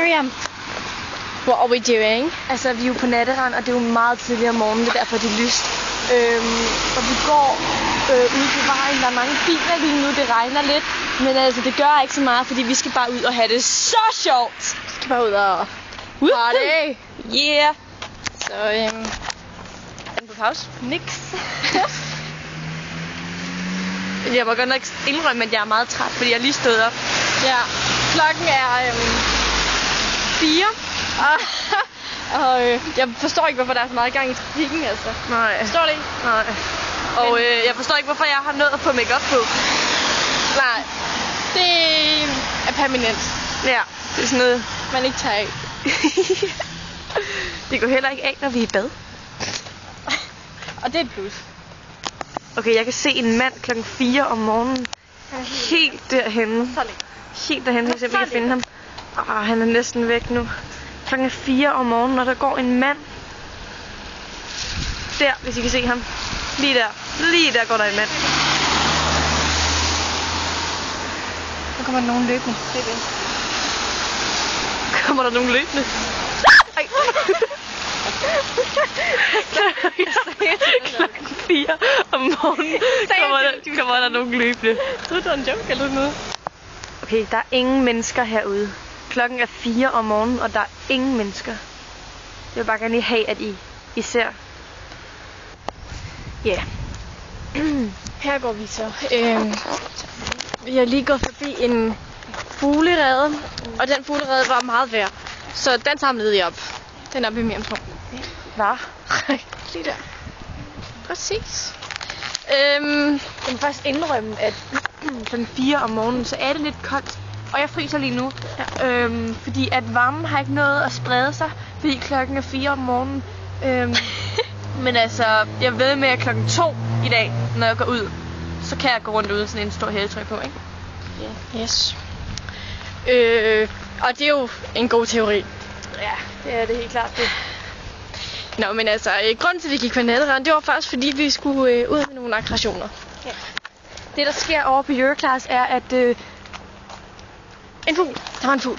Miriam, what are we doing? Altså, vi er jo på natterand, og det er jo meget tidligere om morgenen, det er derfor, det er lyst. Og vi går ude på vejen, der er mange biler lige nu, det regner lidt. Men altså, det gør ikke så meget, fordi vi skal bare ud og have det så sjovt. Vi skal bare ud og party. Yeah! Så, er den på pause? Niks. Jeg må godt nok indrømme, at jeg er meget træt, fordi jeg lige stået op. Ja, klokken er 4. Og jeg forstår ikke, hvorfor der er så meget gang i trafikken, altså. Nej. Forstår det ikke? Nej. Og jeg forstår ikke, hvorfor jeg har nået at få make-up på. Nej. Det er permanent. Ja, det er sådan noget, man ikke tager af. Det går heller ikke af, når vi er i bad. Og det er et plus. Okay, jeg kan se en mand klokken 4 om morgenen. Helt derhenne. Helt derhenne, hvis jeg kan finde ham. Han er næsten væk nu. Klokken 4 om morgenen, og der går en mand. Der, hvis I kan se ham. Lige der. Lige der går der en mand. Nu kommer der nogen løbende. Kommer der nogen løbende? Ej. Klokken 4 om morgenen kommer der nogen løbende. Jeg troede, det var en joke eller noget. Okay, der er ingen mennesker herude. Klokken er 4 om morgenen, og der er ingen mennesker. Jeg vil bare gerne lige have, at I ser. Ja. Yeah. Her går vi så. Vi har lige gået forbi en fuglerede, og den fuglerede var meget værd. Så den samlede vi op. Den er oppe i mere på. Hvad? Lige der. Præcis. Jeg vil faktisk indrømme, at klokken 4 om morgenen, så er det lidt koldt. Og jeg fryser lige nu. Ja. Fordi at varmen har ikke nået at sprede sig, fordi klokken er 4 om morgenen. Men altså, jeg ved med, at klokken 2 i dag, når jeg går ud, så kan jeg gå rundt uden sådan en stor hættetrøje på, ikke? Yeah. Yes. Og det er jo en god teori. Ja, det er det helt klart. Det. Nå, men altså, grunden til, at vi gik på natterand, det var faktisk, fordi vi skulle ud med nogle aggressioner. Ja. Det, der sker over på Euroclass, er, at en fugl. Der var en fugl.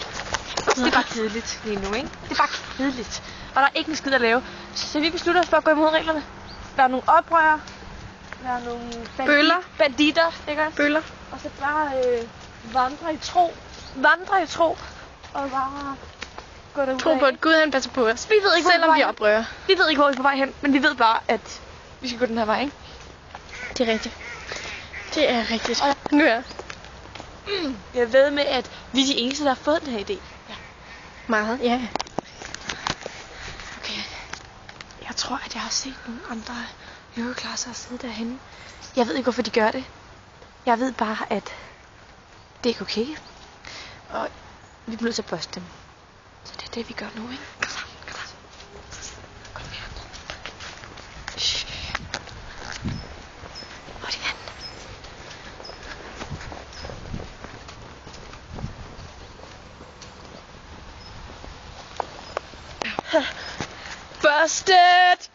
Det er bare kedeligt lige nu, ikke? Det er bare kedeligt. Og der er ikke en skid at lave. Så vi beslutter os for at gå imod reglerne. Der er nogle oprørere. Der er nogle banditter, ikke? Bøller. Og så bare vandre i tro. Og bare gå derud. Tro på, at Gud han passer på os. Vi ved ikke, selvom vi er oprører. Vi ved ikke, hvor vi er på vej hen, men vi ved bare, at vi skal gå den her vej, ikke? Det er rigtigt. Det er rigtigt. Og nu er jeg ved med, at vi er de eneste, der har fået den her idé. Ja. Meget, ja. Okay. Jeg tror, at jeg har set nogle andre Euroclasser sidde derhenne. Jeg ved ikke, hvorfor de gør det. Jeg ved bare, at det er ikke okay. Og vi bliver nødt til at poste dem. Så det er det, vi gør nu, ikke? Kom så. Kom her. Shh. Hvor er de hen? Busted!